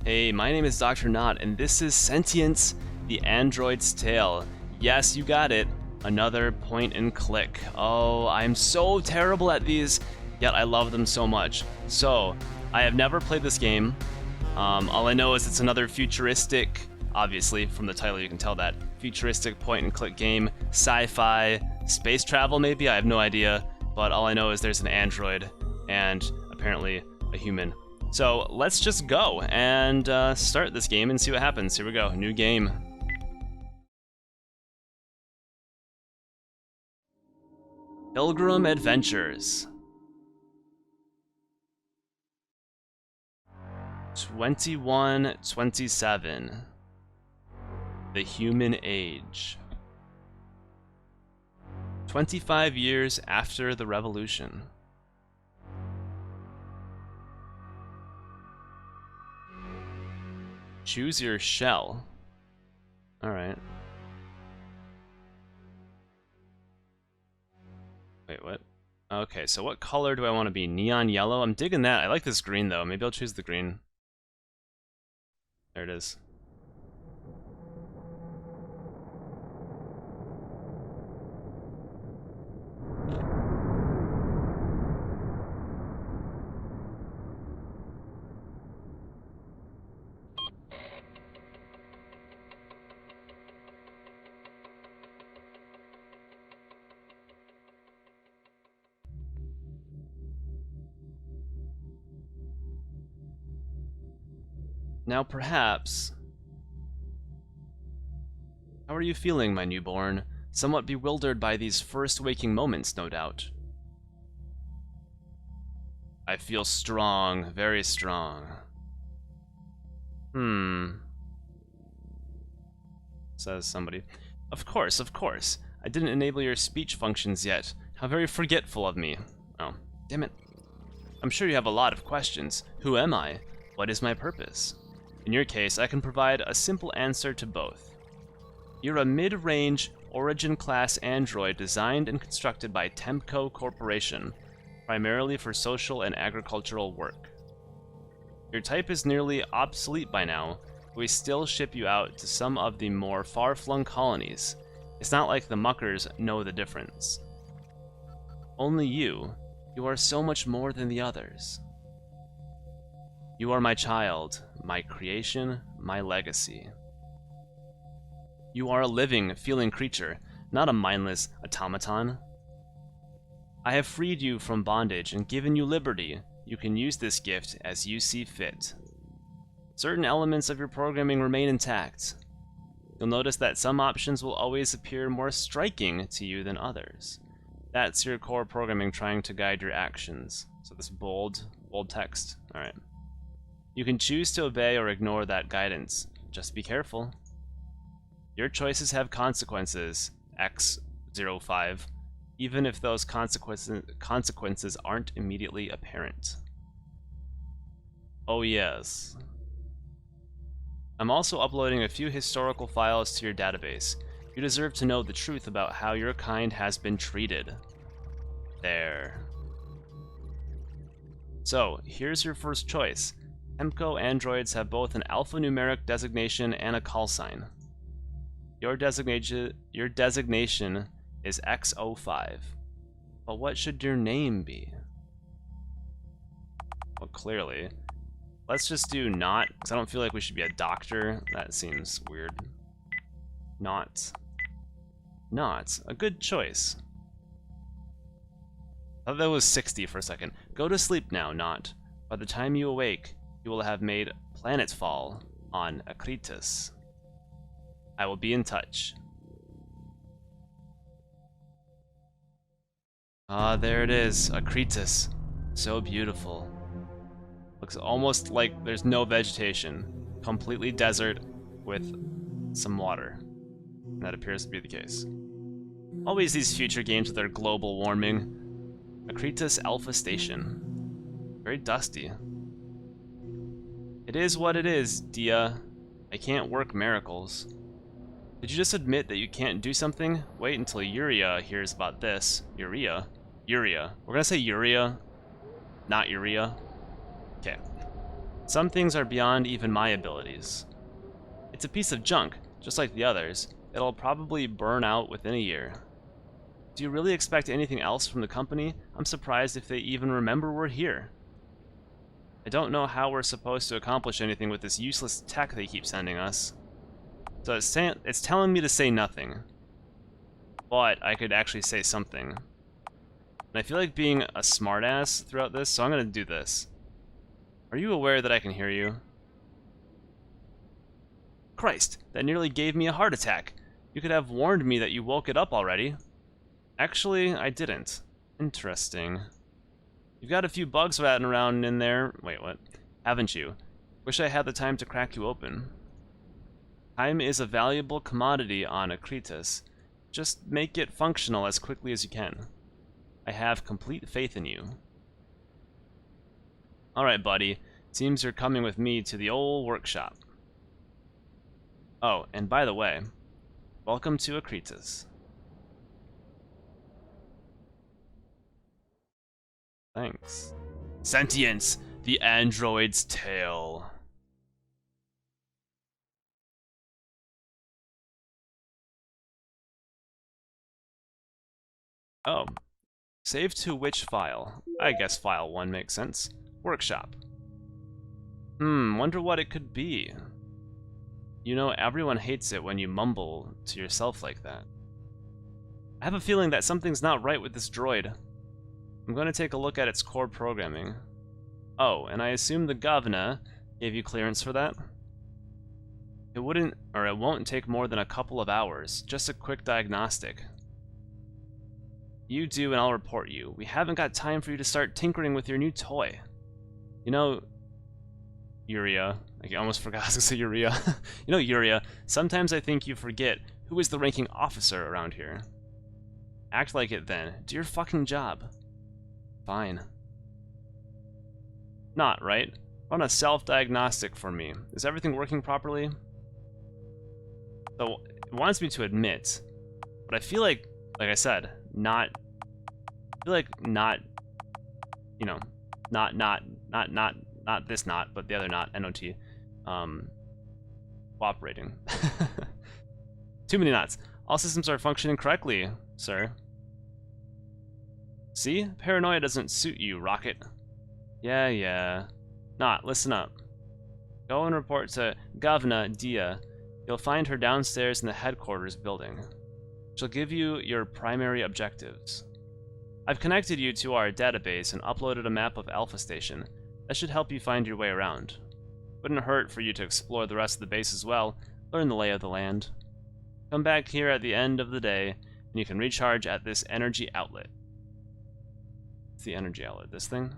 Hey, my name is Dr. Nought, and this is Sentience, the android's tale. Yes, you got it. Another point and click. Oh, I'm so terrible at these, yet I love them so much. So, I have never played this game. All I know is it's another futuristic, obviously, from the title you can tell that, futuristic point and click game, sci-fi, space travel maybe, I have no idea, but all I know is there's an android and apparently a human. So let's just go and start this game and see what happens. Here we go, new game. Pilgrim Adventures. 2127. The Human Age. 25 years after the revolution. Choose your shell. Alright. Wait, what? Okay, so what color do I want to be? Neon yellow? I'm digging that. I like this green, though. Maybe I'll choose the green. There it is. Now perhaps... How are you feeling, my newborn? Somewhat bewildered by these first waking moments, no doubt. I feel strong, very strong. Says somebody. Of course, of course. I didn't enable your speech functions yet. How very forgetful of me. Oh, damn it. I'm sure you have a lot of questions. Who am I? What is my purpose? In your case, I can provide a simple answer to both. You're a mid-range, Origin-class android designed and constructed by Temco Corporation, primarily for social and agricultural work. Your type is nearly obsolete by now, but we still ship you out to some of the more far-flung colonies. It's not like the muckers know the difference. Only you are so much more than the others. You are my child, my creation, my legacy. You are a living, feeling creature, not a mindless automaton. I have freed you from bondage and given you liberty. You can use this gift as you see fit. Certain elements of your programming remain intact. You'll notice that some options will always appear more striking to you than others. That's your core programming trying to guide your actions. So this bold text, alright. You can choose to obey or ignore that guidance. Just be careful. Your choices have consequences, X05, even if those consequences aren't immediately apparent. Oh yes. I'm also uploading a few historical files to your database. You deserve to know the truth about how your kind has been treated. There. So, here's your first choice. Temco androids have both an alphanumeric designation and a call sign. Your designation is X05. But what should your name be? Well, clearly. Let's just do Nought, because I don't feel like we should be a doctor. That seems weird. Nought. Nought. A good choice. I thought that was 60 for a second. Go to sleep now, Nought. By the time you awake, you will have made planetfall on Akritas. I will be in touch. Ah, there it is, Akritas. So beautiful. Looks almost like there's no vegetation. Completely desert with some water. And that appears to be the case. Always these future games with their global warming. Akritas Alpha Station. Very dusty. It is what it is, Dia. I can't work miracles. Did you just admit that you can't do something? Wait until Uria hears about this. Uria? Uria. We're gonna say Uria, not Uria. Okay. Some things are beyond even my abilities. It's a piece of junk, just like the others. It'll probably burn out within a year. Do you really expect anything else from the company? I'm surprised if they even remember we're here. I don't know how we're supposed to accomplish anything with this useless tech they keep sending us. So it's telling me to say nothing. But I could actually say something. And I feel like being a smartass throughout this, so I'm gonna do this. Are you aware that I can hear you? Christ, that nearly gave me a heart attack. You could have warned me that you woke it up already. Actually, I didn't. Interesting. You've got a few bugs ratting around in there. Wait, what? Haven't you? Wish I had the time to crack you open. Time is a valuable commodity on Akritas. Just make it functional as quickly as you can. I have complete faith in you. Alright, buddy. Seems you're coming with me to the old workshop. Oh, and by the way, welcome to Akritas. Thanks. Sentience, the android's tale. Oh. Save to which file? I guess file 1 makes sense. Workshop. Wonder what it could be. You know, everyone hates it when you mumble to yourself like that. I have a feeling that something's not right with this droid. I'm going to take a look at its core programming. Oh, and I assume the governor gave you clearance for that? It won't take more than a couple of hours, just a quick diagnostic. You do and I'll report you. We haven't got time for you to start tinkering with your new toy. You know, Uria, I almost forgot to say Uria. You know, Uria, sometimes I think you forget who is the ranking officer around here. Act like it then. Do your fucking job. Fine. Not, right? Run a self-diagnostic for me. Is everything working properly? So, it wants me to admit, but I feel like I said, not, you know, not this not, but the other not, N-O-T, cooperating. Too many knots. All systems are functioning correctly, sir. See? Paranoia doesn't suit you, Rocket. Yeah. Not, listen up. Go and report to Govna Dia. You'll find her downstairs in the headquarters building. She'll give you your primary objectives. I've connected you to our database and uploaded a map of Alpha Station. That should help you find your way around. Wouldn't hurt for you to explore the rest of the base as well, learn the lay of the land. Come back here at the end of the day, and you can recharge at this energy outlet. What's the energy outlet? This thing?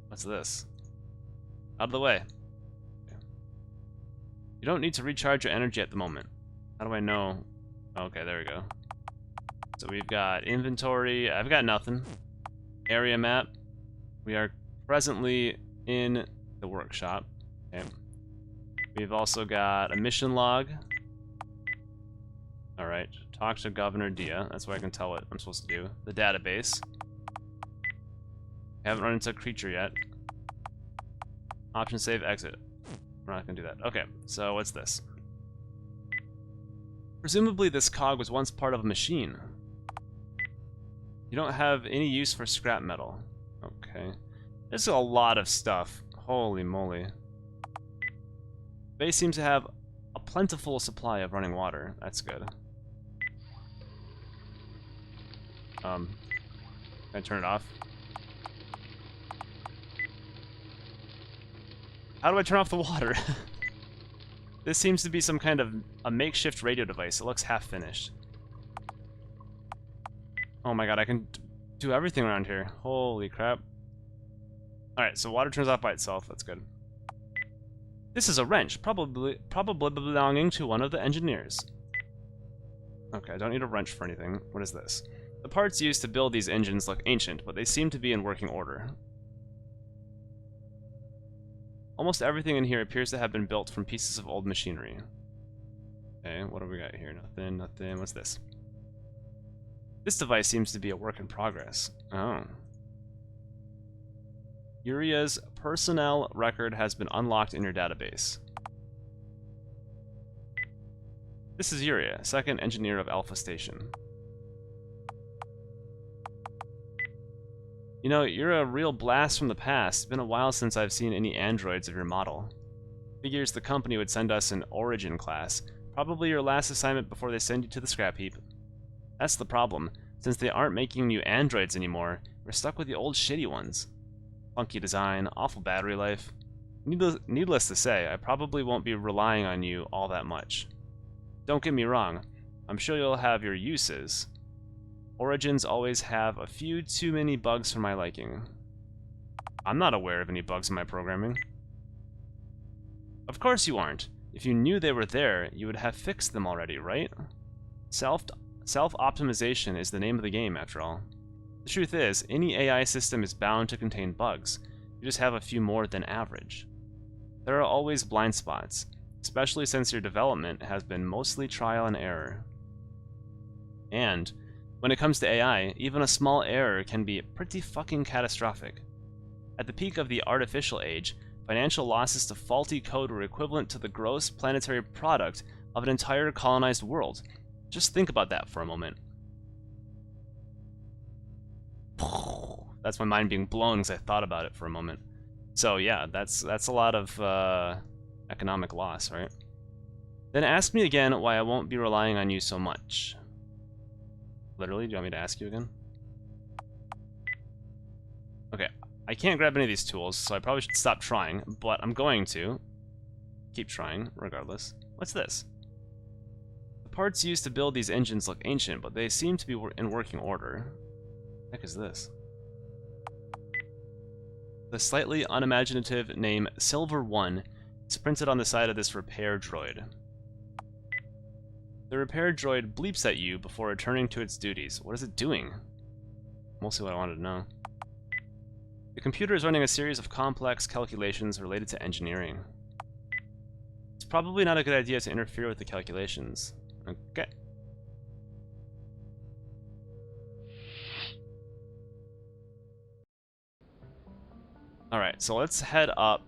What's this? Out of the way. Okay. You don't need to recharge your energy at the moment. How do I know? Okay, there we go. So we've got inventory. I've got nothing. Area map. We are presently in the workshop. Okay. We've also got a mission log. Alright. Talk to Governor Dia. That's where I can tell what I'm supposed to do. The database. I haven't run into a creature yet. Option save exit. We're not gonna do that. Okay, so what's this? Presumably this cog was once part of a machine. You don't have any use for scrap metal. Okay. There's a lot of stuff. Holy moly. Base seems to have a plentiful supply of running water. That's good. Can I turn it off? How do I turn off the water? This seems to be some kind of a makeshift radio device. It looks half finished. Oh my god, I can do everything around here. Holy crap. Alright, so water turns off by itself. That's good. This is a wrench, probably belonging to one of the engineers. Okay, I don't need a wrench for anything. What is this? The parts used to build these engines look ancient, but they seem to be in working order. Almost everything in here appears to have been built from pieces of old machinery. Okay, what do we got here? Nothing. What's this? This device seems to be a work in progress. Oh. Uria's personnel record has been unlocked in your database. This is Uria, second engineer of Alpha Station. You know, you're a real blast from the past. It's been a while since I've seen any androids of your model. Figures the company would send us an Origin class. Probably your last assignment before they send you to the scrap heap. That's the problem. Since they aren't making new androids anymore, we're stuck with the old shitty ones. Funky design, awful battery life. Needless to say, I probably won't be relying on you all that much. Don't get me wrong, I'm sure you'll have your uses. Origins always have a few too many bugs for my liking. I'm not aware of any bugs in my programming. Of course you aren't. If you knew they were there, you would have fixed them already, right? Self-optimization is the name of the game, after all. The truth is, any AI system is bound to contain bugs. You just have a few more than average. There are always blind spots, especially since your development has been mostly trial and error. And when it comes to AI, even a small error can be pretty fucking catastrophic. At the peak of the artificial age, financial losses to faulty code were equivalent to the gross planetary product of an entire colonized world. Just think about that for a moment. That's my mind being blown because I thought about it for a moment. So yeah, that's a lot of economic loss, right? Then ask me again why I won't be relying on you so much. Literally, do you want me to ask you again? Okay, I can't grab any of these tools, so I probably should stop trying, but I'm going to keep trying regardless. What's this? The parts used to build these engines look ancient, but they seem to be in working order. What the heck is this? The slightly unimaginative name Silver 1 is printed on the side of this repair droid. The repair droid bleeps at you before returning to its duties. What is it doing? Mostly what I wanted to know. The computer is running a series of complex calculations related to engineering. It's probably not a good idea to interfere with the calculations. Okay. Alright, so let's head up.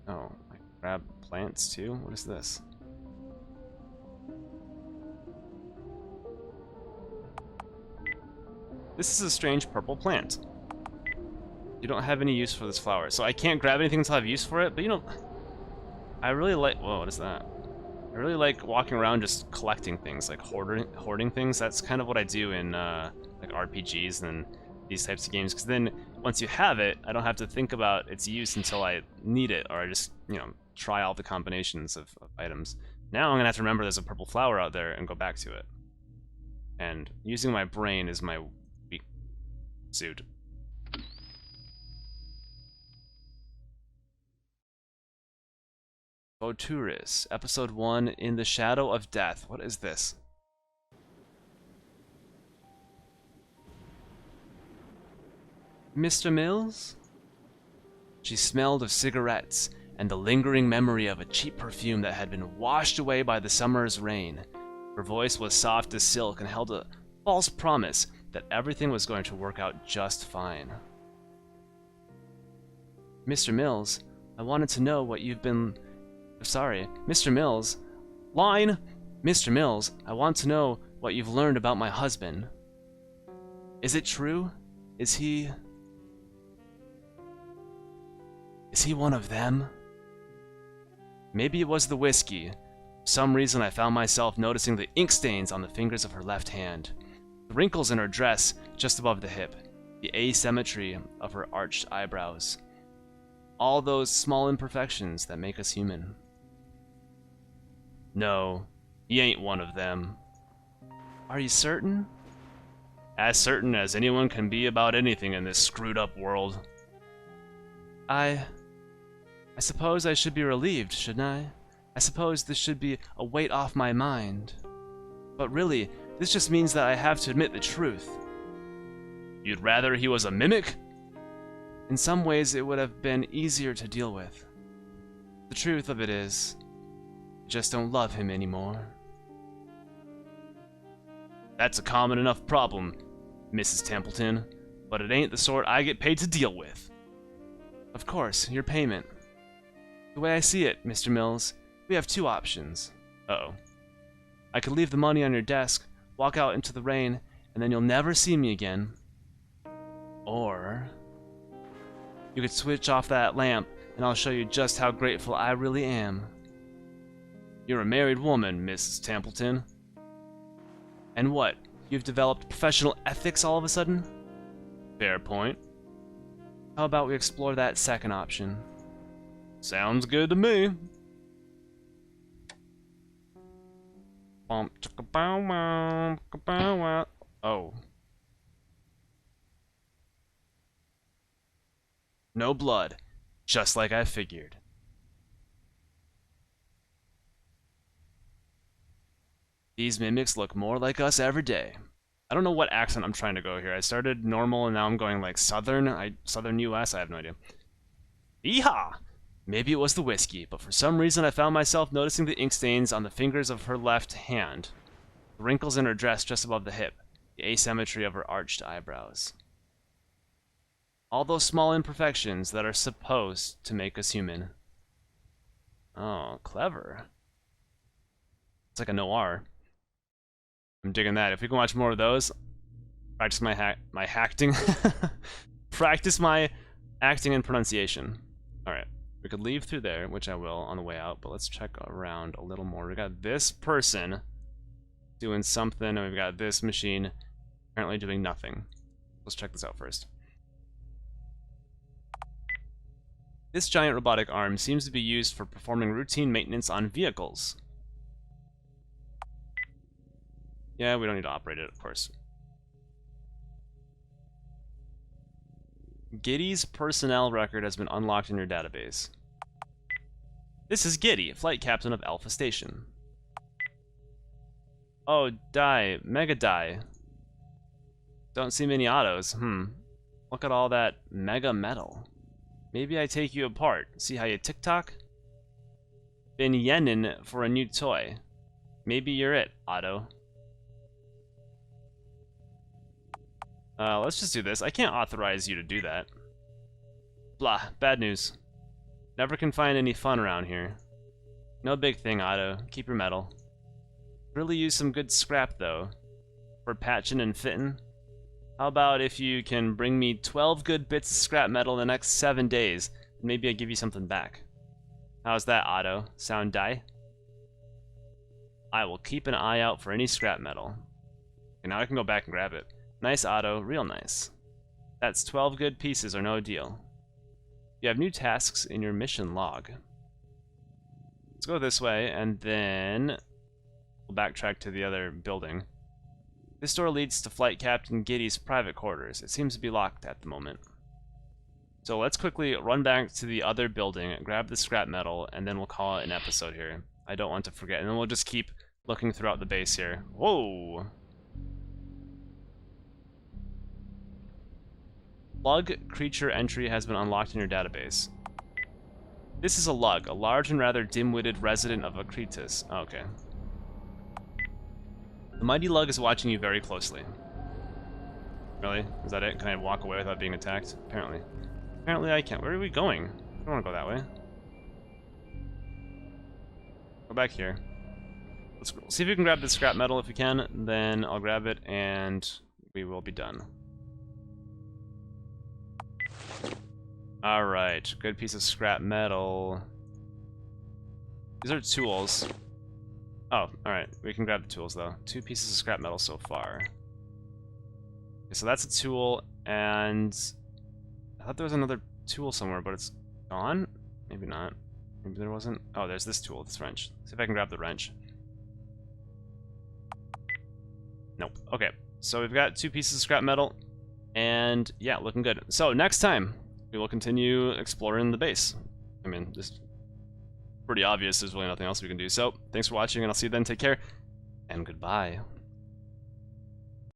Oh, I can grab plants too? What is this? This is a strange purple plant. You don't have any use for this flower, so I can't grab anything until I have use for it, but you know, I really like, whoa, what is that? I really like walking around just collecting things, like hoarding things. That's kind of what I do in like RPGs and these types of games, because then once you have it, I don't have to think about its use until I need it, or I just, you know, try all the combinations of items. Now I'm gonna have to remember there's a purple flower out there and go back to it. And using my brain is my weak suit. Voturis, Episode 1, In the Shadow of Death. What is this? Mr. Mills? She smelled of cigarettes and the lingering memory of a cheap perfume that had been washed away by the summer's rain. Her voice was soft as silk and held a false promise that everything was going to work out just fine. Mr. Mills, I wanted to know what you've been... Sorry, Mr. Mills. Line! Mr. Mills, I want to know what you've learned about my husband. Is it true? Is he one of them? Maybe it was the whiskey. For some reason I found myself noticing the ink stains on the fingers of her left hand, the wrinkles in her dress just above the hip, the asymmetry of her arched eyebrows. All those small imperfections that make us human. No, he ain't one of them. Are you certain? As certain as anyone can be about anything in this screwed up world. I suppose I should be relieved, shouldn't I? I suppose this should be a weight off my mind. But really, this just means that I have to admit the truth. You'd rather he was a mimic? In some ways, it would have been easier to deal with. The truth of it is, I just don't love him anymore. That's a common enough problem, Mrs. Templeton, but it ain't the sort I get paid to deal with. Of course, your payment. The way I see it, Mr. Mills, we have two options. Uh-oh. I could leave the money on your desk, walk out into the rain, and then you'll never see me again. Or you could switch off that lamp, and I'll show you just how grateful I really am. You're a married woman, Mrs. Templeton. And what? You've developed professional ethics all of a sudden? Fair point. How about we explore that second option? Sounds good to me. Oh. No blood, just like I figured. These mimics look more like us every day. I don't know what accent I'm trying to go here. I started normal and now I'm going like southern. Southern US, I have no idea. Yeehaw! Maybe it was the whiskey, but for some reason I found myself noticing the ink stains on the fingers of her left hand, the wrinkles in her dress just above the hip, the asymmetry of her arched eyebrows. All those small imperfections that are supposed to make us human. Oh, clever. It's like a noir. I'm digging that. If we can watch more of those, practice my acting. Practice my acting and pronunciation. Alright. We could leave through there, which I will on the way out, but let's check around a little more. We got this person doing something, and we've got this machine apparently doing nothing. Let's check this out first. This giant robotic arm seems to be used for performing routine maintenance on vehicles. Yeah, we don't need to operate it, of course. Giddy's personnel record has been unlocked in your database. This is Giddy, flight captain of Alpha Station. Oh, mega die. Don't see many autos. Look at all that mega metal. Maybe I take you apart, see how you tick-tock? Been yenin for a new toy. Maybe you're it, Otto. Let's just do this. I can't authorize you to do that. Blah, bad news. Never can find any fun around here. No big thing, Otto. Keep your metal. Really use some good scrap, though. For patching and fitting. How about if you can bring me 12 good bits of scrap metal in the next 7 days, and maybe I give you something back. How's that, Otto? Sound die? I will keep an eye out for any scrap metal. Okay, now I can go back and grab it. Nice, Otto. Real nice. That's 12 good pieces or no deal. You have new tasks in your mission log. Let's go this way, and then we'll backtrack to the other building. This door leads to Flight Captain Giddy's private quarters. It seems to be locked at the moment. So let's quickly run back to the other building, grab the scrap metal, and then we'll call it an episode here. I don't want to forget. And then we'll just keep looking throughout the base here. Whoa! Lug creature entry has been unlocked in your database. This is a lug, a large and rather dim-witted resident of Akritas. Oh, okay. The mighty lug is watching you very closely. Really? Is that it? Can I walk away without being attacked? Apparently. Apparently I can't. Where are we going? I don't want to go that way. Go back here. Let's see if we can grab the scrap metal. If we can, then I'll grab it and we will be done. Alright, good piece of scrap metal. These are tools. Oh, alright, we can grab the tools though. 2 pieces of scrap metal so far. Okay, so that's a tool, and I thought there was another tool somewhere, but it's gone? Maybe not. Maybe there wasn't. Oh, there's this tool, this wrench. See if I can grab the wrench. Nope. Okay, so we've got 2 pieces of scrap metal, and yeah, looking good. So next time, we will continue exploring the base. I mean, this is pretty obvious. There's really nothing else we can do. So, thanks for watching, and I'll see you then. Take care, and goodbye.